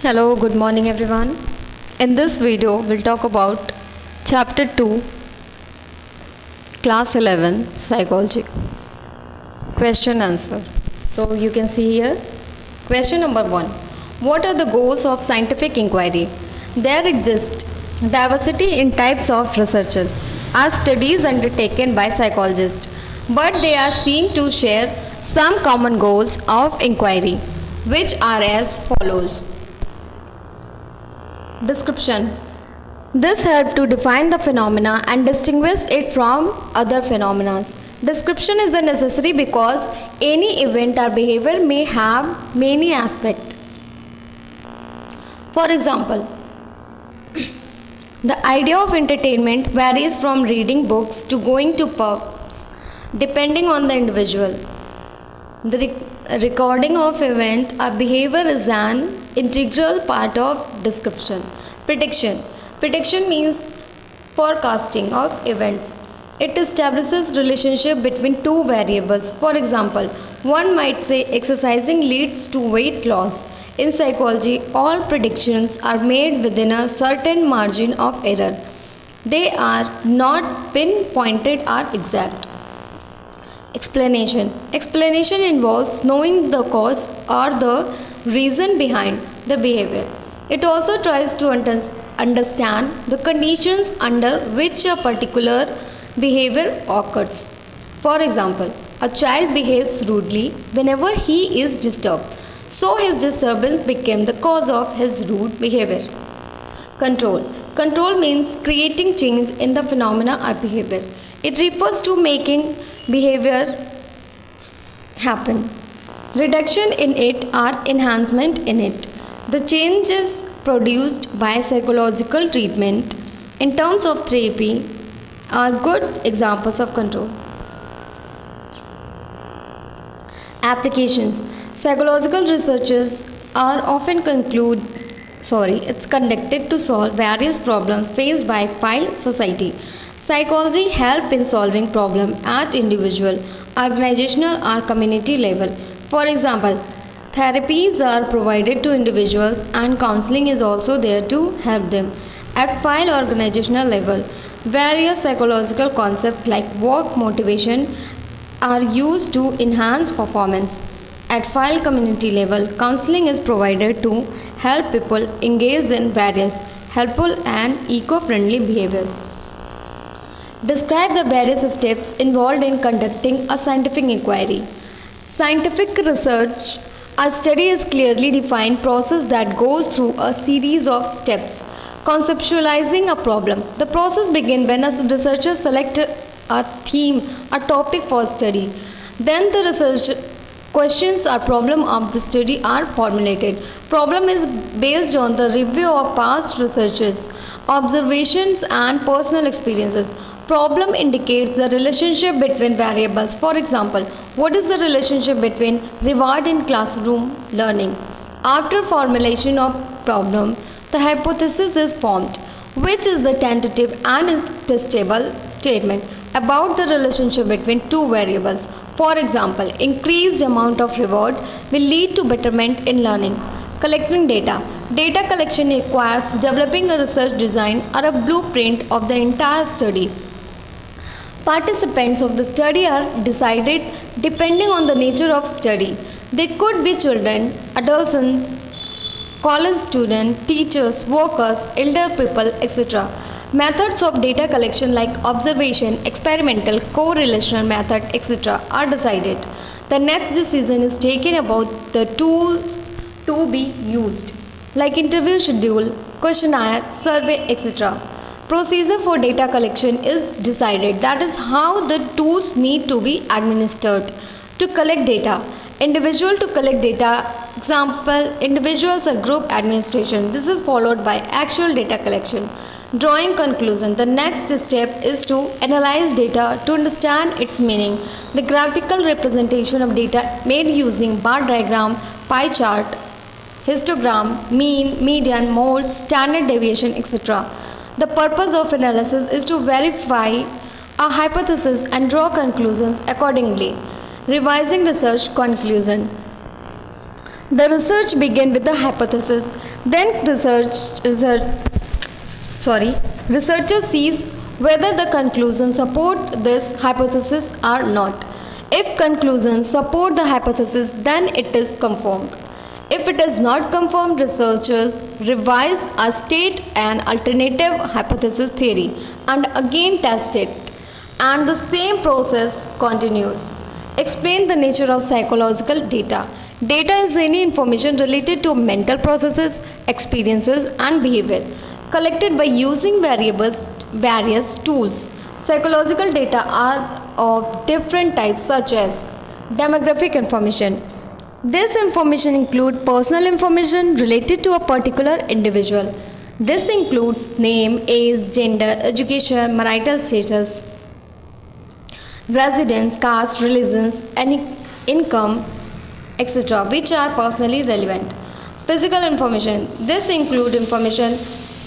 Hello, good morning everyone. In this video, we'll talk about Chapter 2, Class 11, Psychology. Question answer. So you can see here. Question number 1. What are the goals of scientific inquiry? There exists diversity in types of researches as studies undertaken by psychologists, but they are seen to share some common goals of inquiry, which are as follows. Description. This helps to define the phenomena and distinguish it from other phenomena. Description is the necessary because any event or behavior may have many aspects. For example, the idea of entertainment varies from reading books to going to pubs depending on the individual. The recording of event or behavior is an integral part of description. Prediction. Prediction means forecasting of events. It establishes relationship between two variables. For example, one might say exercising leads to weight loss. In psychology, all predictions are made within a certain margin of error. They are not pinpointed or exact. Explanation. Explanation involves knowing the cause or the reason behind the behavior. It also tries to understand the conditions under which a particular behavior occurs. For example, a child behaves rudely whenever he is disturbed, so his disturbance became the cause of his rude behavior. Control. Control means creating change in the phenomena or behavior. It refers to making behavior happen. Reduction in it or enhancement in it. The change is produced by psychological treatment in terms of therapy are good examples of control. Applications. Psychological researches are often conducted to solve various problems faced by pile society. Psychology help in solving problems at individual, organizational or community level. For example, therapies are provided to individuals and counseling is also there to help them. At file organizational level, various psychological concepts like work motivation are used to enhance performance. At file community level, counseling is provided to help people engage in various helpful and eco-friendly behaviors. Describe the various steps involved in conducting a scientific inquiry. Scientific research, a study is clearly defined process that goes through a series of steps. Conceptualizing a problem. The process begins when a researcher selects a theme, a topic for study. Then the research questions or problem of the study are formulated. Problem is based on the review of past researches, observations and personal experiences. Problem indicates the relationship between variables. For example, what is the relationship between reward in classroom learning? After formulation of problem, the hypothesis is formed, which is the tentative and testable statement about the relationship between two variables. For example, increased amount of reward will lead to betterment in learning. Collecting data. Data collection requires developing a research design or a blueprint of the entire study. Participants of the study are decided depending on the nature of study. They could be children, adolescents, college students, teachers, workers, elder people, etc. Methods of data collection like observation, experimental, correlational method, etc. are decided. The next decision is taken about the tools to be used, like interview schedule, questionnaire, survey, etc. Procedure for data collection is decided. That is how the tools need to be administered. To collect data. Individual to collect data. Example, individuals or group administration. This is followed by actual data collection. Drawing conclusion. The next step is to analyze data to understand its meaning. The graphical representation of data made using bar diagram, pie chart, histogram, mean, median, mode, standard deviation, etc. The purpose of analysis is to verify a hypothesis and draw conclusions accordingly. Revising research conclusion. The research began with the hypothesis. Then sorry, researcher sees whether the conclusions support this hypothesis or not. If conclusions support the hypothesis, then it is confirmed. If it is not confirmed, researchers revise or state an alternative hypothesis theory and again test it. And the same process continues. Explain the nature of psychological data. Data is any information related to mental processes, experiences, and behavior collected by using various tools. Psychological data are of different types, such as demographic information. This information includes personal information related to a particular individual. This includes name, age, gender, education, marital status, residence, caste, religions, any income, etc., which are personally relevant. Physical information. This includes information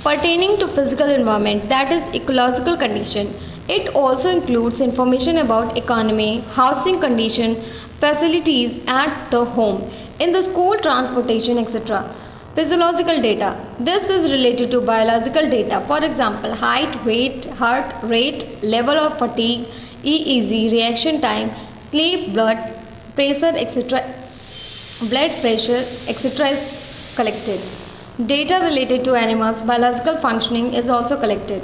pertaining to physical environment, that is ecological condition. It also includes information about economy, housing condition, facilities at the home, in the school, transportation, etc. Physiological data. This is related to biological data. For example, height, weight, heart rate, level of fatigue, EEG, reaction time, sleep, blood pressure, etc. Blood pressure, etc. is collected. Data related to animals' biological functioning is also collected.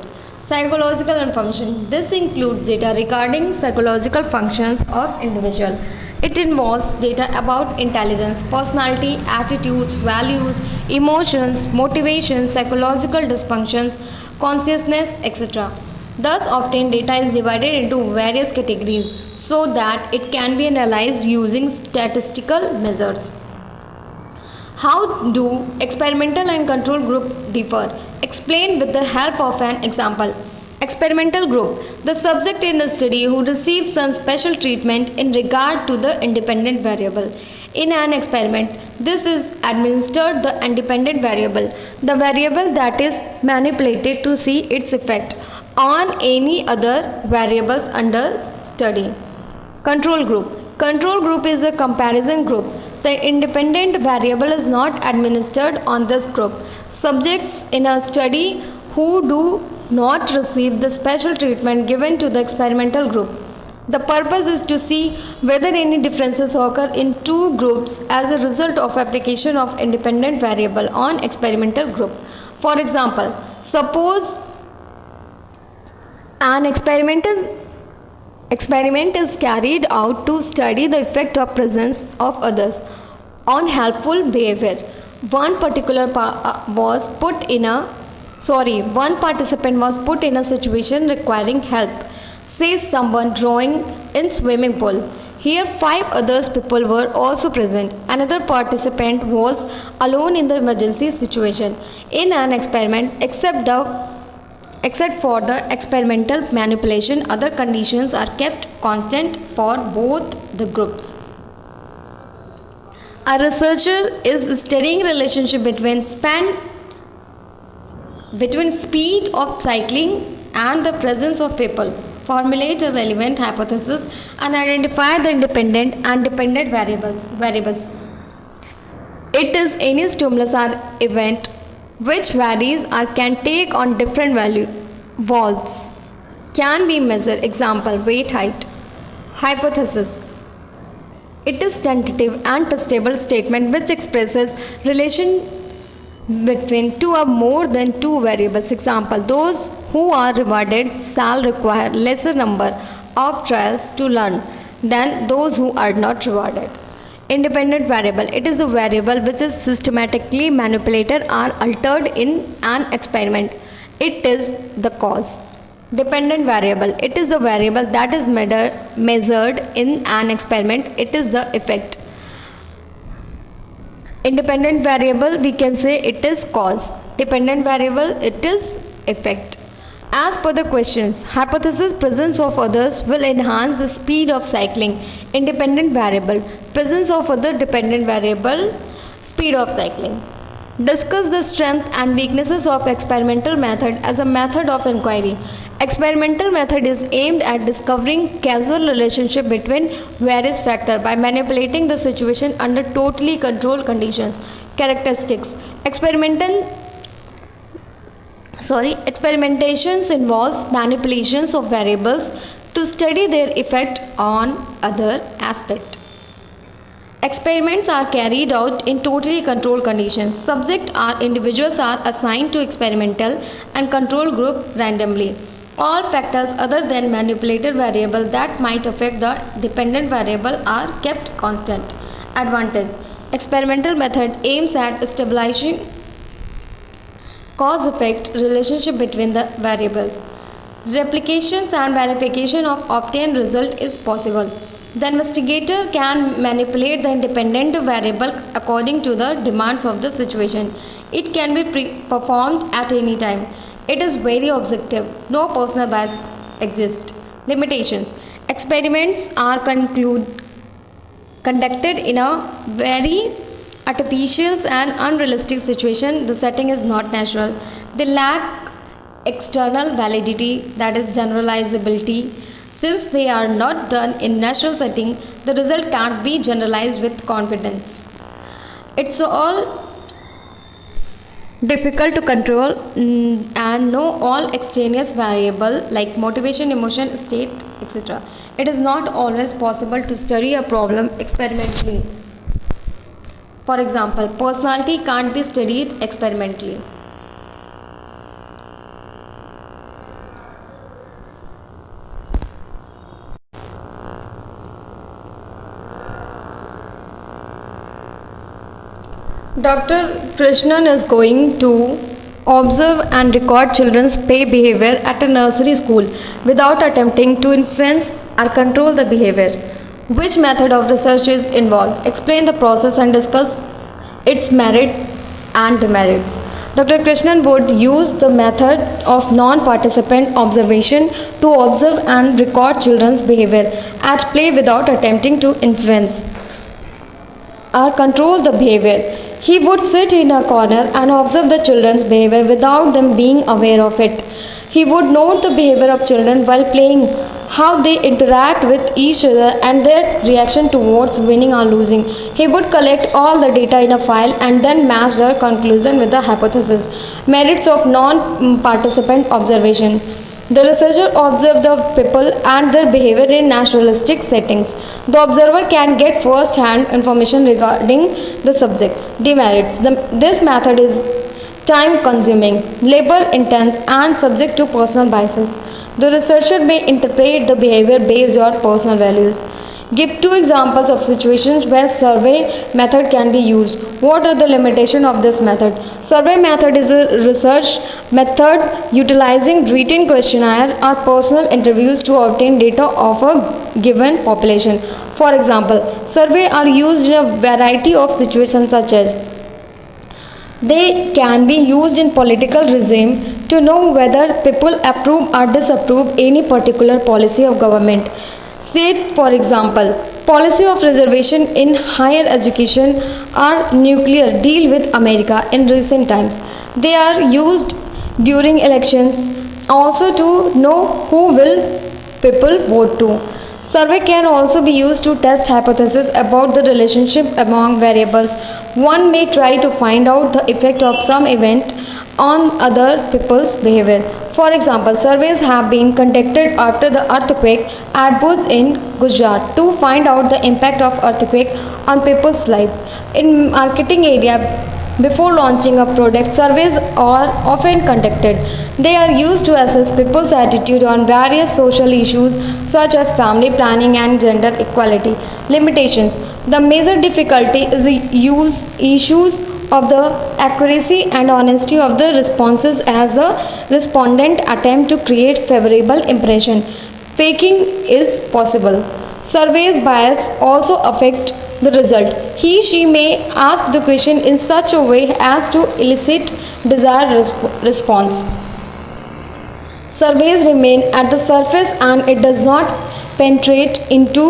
Psychological information. This includes data regarding psychological functions of individual. It involves data about intelligence, personality, attitudes, values, emotions, motivations, psychological dysfunctions, consciousness, etc. Thus, often data is divided into various categories so that it can be analyzed using statistical methods. How do experimental and control group differ? Explain with the help of an example. Experimental group. The subject in the study who receives some special treatment in regard to the independent variable. In an experiment, this is administered the independent variable, the variable that is manipulated to see its effect on any other variables under study. Control group. Control group is a comparison group. The independent variable is not administered on this group. Subjects in a study who do not receive the special treatment given to the experimental group. The purpose is to see whether any differences occur in two groups as a result of application of independent variable on experimental group. For example, suppose an experiment is carried out to study the effect of presence of others on helpful behavior. One one participant was put in a situation requiring help. Say someone drawing in swimming pool. Here 5 other people were also present. Another participant was alone in the emergency situation. In an experiment, except for the experimental manipulation, other conditions are kept constant for both the groups. A researcher is studying relationship between speed of cycling and the presence of people. Formulate a relevant hypothesis and identify the independent and dependent variables. It is any stimulus or event which varies or can take on different values can be measured. Example, weight, height. Hypothesis. It is tentative and testable statement which expresses relation between two or more than two variables. Example, those who are rewarded shall require lesser number of trials to learn than those who are not rewarded. Independent variable. It is the variable which is systematically manipulated or altered in an experiment. It is the cause. Dependent variable. It is the variable that is measured in an experiment. It is the effect. Independent variable, we can say it is cause. Dependent variable, it is effect. As per the questions, hypothesis presence of others will enhance the speed of cycling. Independent variable. Presence of other dependent variable, speed of cycling. Discuss the strength and weaknesses of experimental method as a method of inquiry. Experimental method is aimed at discovering causal relationship between various factors by manipulating the situation under totally controlled conditions. Characteristics. Experimental Experimentations involves manipulations of variables to study their effect on other aspect. Experiments are carried out in totally controlled conditions. Subject or individuals are assigned to experimental and control group randomly. All factors other than manipulated variable that might affect the dependent variable are kept constant. Advantage: experimental method aims at establishing cause effect relationship between the variables. Replications and verification of obtained result is possible. The investigator can manipulate the independent variable according to the demands of the situation. It can be performed at any time. It is very objective. No personal bias exists. Limitations: experiments are conducted in a very artificial and unrealistic situation. The setting is not natural. They lack external validity, that is generalizability. Since they are not done in natural setting, the result can't be generalized with confidence. It's all difficult to control and know all extraneous variable like motivation, emotion, state, etc. It is not always possible to study a problem experimentally. For example, personality can't be studied experimentally. Dr. Krishnan is going to observe and record children's play behavior at a nursery school without attempting to influence or control the behavior. Which method of research is involved? Explain the process and discuss its merit and demerits. Dr. Krishnan would use the method of non-participant observation to observe and record children's behavior at play without attempting to influence or control the behavior. He would sit in a corner and observe the children's behavior without them being aware of it. He would note the behavior of children while playing, how they interact with each other and their reaction towards winning or losing. He would collect all the data in a file and then match the conclusion with the hypothesis. Merits of non-participant observation. The researcher observed the people and their behavior in naturalistic settings. The observer can get first-hand information regarding the subject. Demerits. This method is time-consuming, labor-intense, and subject to personal biases. The researcher may interpret the behavior based on personal values. Give two examples of situations where survey method can be used. What are the limitations of this method? Survey method is a research method utilizing written questionnaire or personal interviews to obtain data of a given population. For example, survey are used in a variety of situations such as they can be used in political regime to know whether people approve or disapprove any particular policy of government. Say, for example, policy of reservation in higher education or nuclear deal with America in recent times. They are used during elections also to know who will people vote to. Survey can also be used to test hypotheses about the relationship among variables. One may try to find out the effect of some event on other people's behavior. For example, surveys have been conducted after the earthquake at Bhuj in Gujarat to find out the impact of earthquake on people's life. In marketing area, before launching a product, surveys are often conducted. They are used to assess people's attitude on various social issues such as family planning and gender equality. Limitations. The major difficulty is the issues of the accuracy and honesty of the responses as the respondent attempt to create favorable impression. Faking is possible. Surveys bias also affect the result. He/she may ask the question in such a way as to elicit desired response. Surveys remain at the surface and it does not penetrate into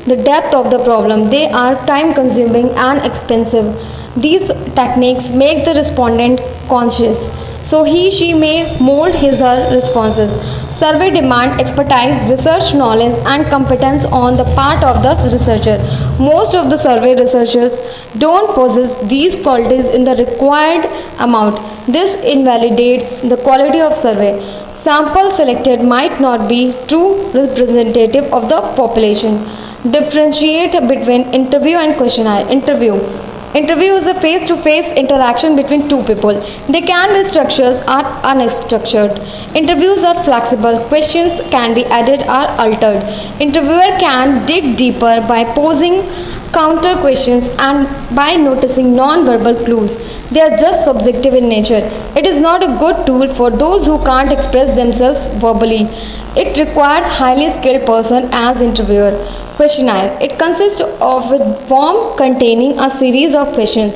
the depth of the problem. They are time consuming and expensive. These techniques make the respondent conscious, so he/she may mold his/her responses. Survey demand expertise, research knowledge and competence on the part of the researcher. Most of the survey researchers don't possess these qualities in the required amount. This invalidates the quality of survey. Samples selected might not be true representative of the population. Differentiate between interview and questionnaire. Interview is a face-to-face interaction between two people. They can be structured or unstructured. Interviews are flexible. Questions can be added or altered. Interviewer can dig deeper by posing counter questions and by noticing non-verbal clues. They are just subjective in nature. It is not a good tool for those who can't express themselves verbally. It requires highly skilled person as interviewer. Questionnaire. It consists of a form containing a series of questions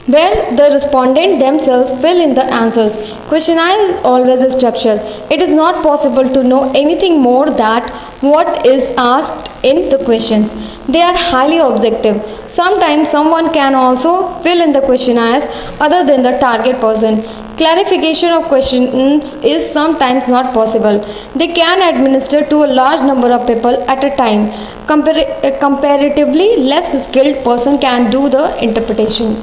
where the respondent themselves fill in the answers. Questionnaire is always structured. It is not possible to know anything more than what is asked in the questions. They are highly objective. Sometimes someone can also fill in the questionnaires other than the target person. Clarification of questions is sometimes not possible. They can administer to a large number of people at a time. A comparatively less skilled person can do the interpretation.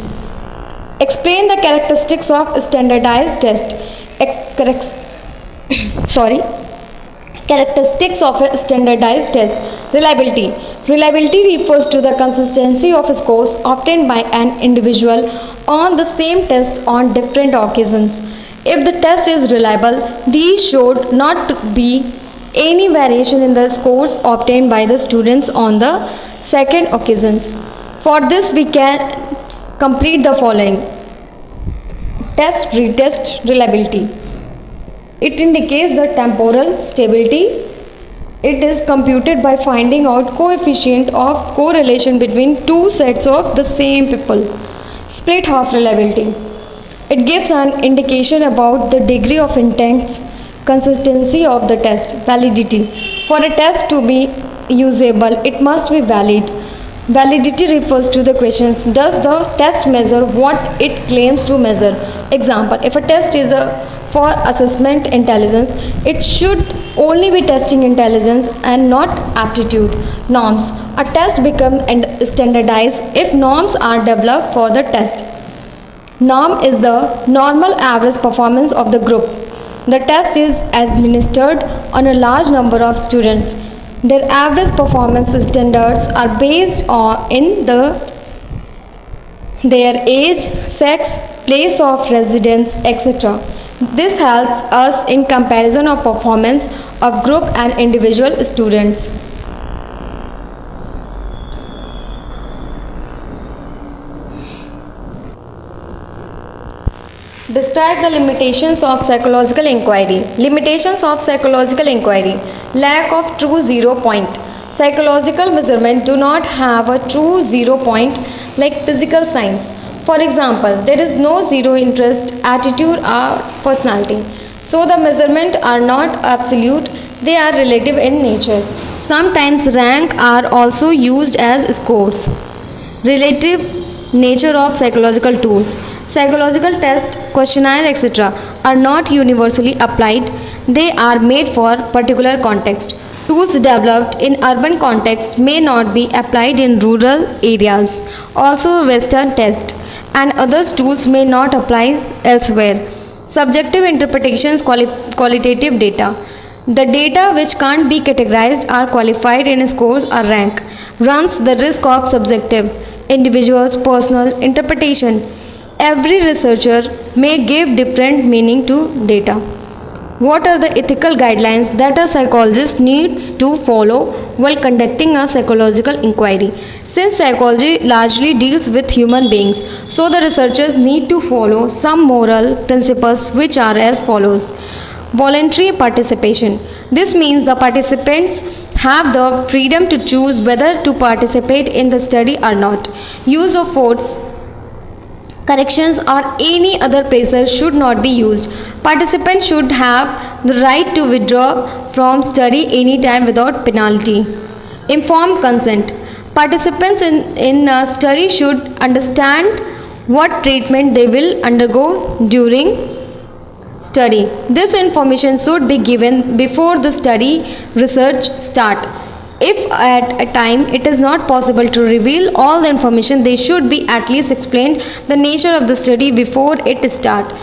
Explain the characteristics of standardized test. Sorry. Characteristics of a standardized test. Reliability. Reliability refers to the consistency of scores obtained by an individual on the same test on different occasions. If the test is reliable, there should not be any variation in the scores obtained by the students on the second occasions. For this, we can complete the following. Test retest reliability. It indicates the temporal stability. It is computed by finding out coefficient of correlation between two sets of the same people. Split half reliability. It gives an indication about the degree of intense consistency of the test. Validity. For a test to be usable, it must be valid. Validity refers to the questions. Does the test measure what it claims to measure? Example, if a test is for assessment intelligence, it should only be testing intelligence and not aptitude. Norms. A test becomes standardized if norms are developed for the test. Norm is the normal average performance of the group. The test is administered on a large number of students. Their average performance standards are based on their age, sex, place of residence, etc. This helps us in comparison of performance of group and individual students. Describe the limitations of psychological inquiry. Limitations of psychological inquiry. Lack of true zero point. Psychological measurement do not have a true zero point like physical science. For example, there is no zero interest, attitude or personality. So the measurements are not absolute, they are relative in nature. Sometimes rank are also used as scores. Relative nature of psychological tools. Psychological tests, questionnaire, etc. are not universally applied. They are made for particular context. Tools developed in urban contexts may not be applied in rural areas. Also, Western tests and other tools may not apply elsewhere. Subjective interpretations, qualitative data. The data which can't be categorized or qualified in scores or rank runs the risk of subjective, individual's personal interpretation. Every researcher may give different meaning to data. What are the ethical guidelines that a psychologist needs to follow while conducting a psychological inquiry? Since psychology largely deals with human beings, so the researchers need to follow some moral principles which are as follows. Voluntary participation. This means the participants have the freedom to choose whether to participate in the study or not. Use of force, corrections or any other pressure should not be used. Participants should have the right to withdraw from study anytime without penalty. Informed consent. Participants in a study should understand what treatment they will undergo during study. This information should be given before the study research start. If at a time it is not possible to reveal all the information, they should be at least explained the nature of the study before it start.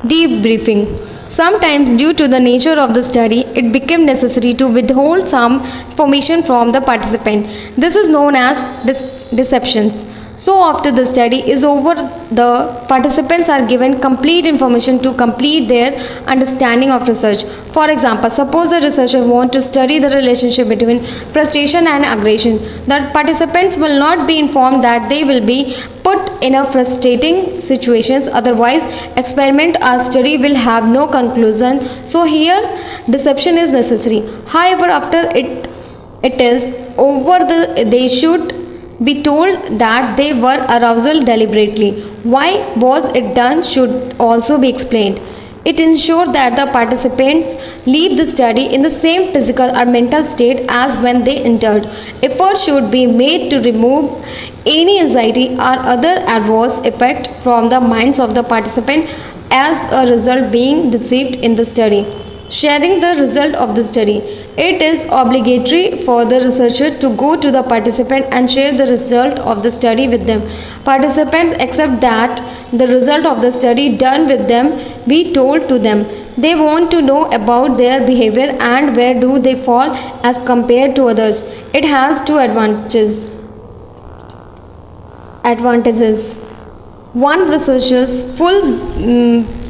Debriefing. Sometimes due to the nature of the study, it became necessary to withhold some information from the participant. This is known as deceptions. So after the study is over, the participants are given complete information to complete their understanding of research. For example, suppose the researcher wants to study the relationship between frustration and aggression. The participants will not be informed that they will be put in a frustrating situations, otherwise experiment or study will have no conclusion. So here deception is necessary. However, after it is over, they should be told that they were arousal deliberately. Why was it done should also be explained. It ensures that the participants leave the study in the same physical or mental state as when they entered. Effort should be made to remove any anxiety or other adverse effect from the minds of the participant as a result being received in the study. Sharing the result of the study. It is obligatory for the researcher to go to the participant and share the result of the study with them. Participants accept that the result of the study done with them be told to them. They want to know about their behavior and where do they fall as compared to others. It has two advantages. One, researchers fill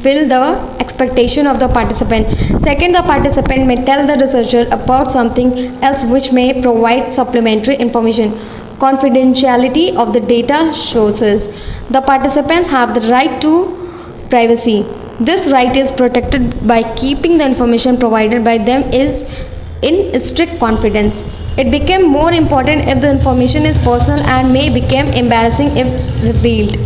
the expectation of the participant. Second, the participant may tell the researcher about something else which may provide supplementary information. Confidentiality of the data shows us the participants have the right to privacy. This right is protected by keeping the information provided by them is in strict confidence. It became more important if the information is personal and may become embarrassing if revealed.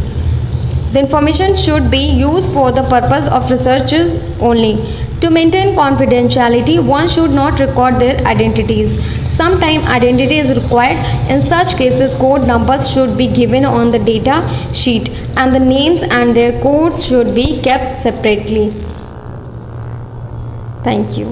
The information should be used for the purpose of research only. To maintain confidentiality, one should not record their identities. Sometimes identity is required. In such cases, code numbers should be given on the data sheet and the names and their codes should be kept separately. Thank you.